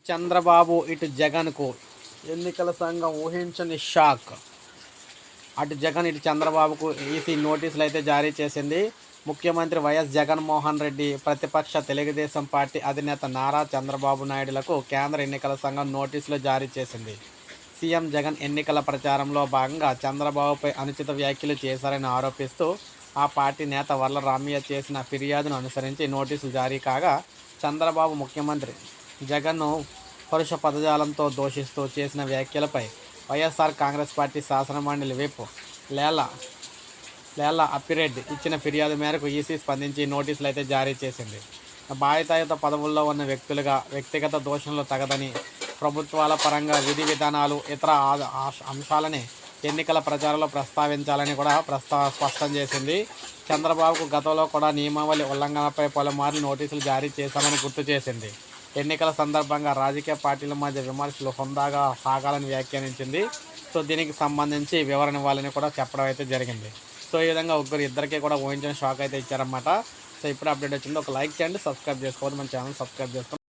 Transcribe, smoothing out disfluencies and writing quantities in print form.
చంద్రబాబు ఇటు జగన్కు ఎన్నికల సంఘం ఊహించని షాక్. అటు జగన్ ఇటు చంద్రబాబుకు ఈసీ నోటీసులు అయితే జారీ చేసింది. ముఖ్యమంత్రి వైఎస్ జగన్మోహన్ రెడ్డి, ప్రతిపక్ష తెలుగుదేశం పార్టీ అధినేత నారా చంద్రబాబు నాయుడులకు కేంద్ర ఎన్నికల సంఘం నోటీసులు జారీ చేసింది. సీఎం జగన్ ఎన్నికల ప్రచారంలో భాగంగా చంద్రబాబుపై అనుచిత వ్యాఖ్యలు చేశారని ఆరోపిస్తూ ఆ పార్టీ నేత వర్ల రామయ్య చేసిన ఫిర్యాదును అనుసరించి నోటీసులు జారీ కాగా, చంద్రబాబు ముఖ్యమంత్రి జగన్ను పరుష పదజాలంతో దూషిస్తూ చేసిన వ్యాఖ్యలపై వైఎస్ఆర్ కాంగ్రెస్ పార్టీ శాసనమండలి విప్ లేళ్ల అప్పిరెడ్డి ఇచ్చిన ఫిర్యాదు మేరకు ఈసీ స్పందించి నోటీసులు అయితే జారీ చేసింది. బాధ్యతాయుత పదవుల్లో ఉన్న వ్యక్తులుగా వ్యక్తిగత దూషణలు తగదని, ప్రభుత్వాల పరంగా విధి విధానాలు, ఇతర అంశాలని ఎన్నికల ప్రచారంలో ప్రస్తావించాలని కూడా స్పష్టం చేసింది. చంద్రబాబుకు గతంలో కూడా నియమావళి ఉల్లంఘనపై పలుమార్లు నోటీసులు జారీ చేశామని గుర్తు చేసింది. ఎన్నికల సందర్భంగా రాజకీయ పార్టీల మధ్య విమర్శలు హుందాగా సాగాలని వ్యాఖ్యానించింది. సో దీనికి సంబంధించి వివరణ ఇవ్వాలని కూడా చెప్పడం అయితే జరిగింది. సో ఈ విధంగా ఇద్దరికి కూడా ఊహించిన షాక్ అయితే ఇచ్చారన్నమాట. సో ఇప్పుడు అప్డేట్ వచ్చింది. ఒక లైక్ చేయండి, సబ్స్క్రైబ్ చేసుకోవద్దు, మన ఛానల్ సబ్స్క్రైబ్ చేసుకోండి.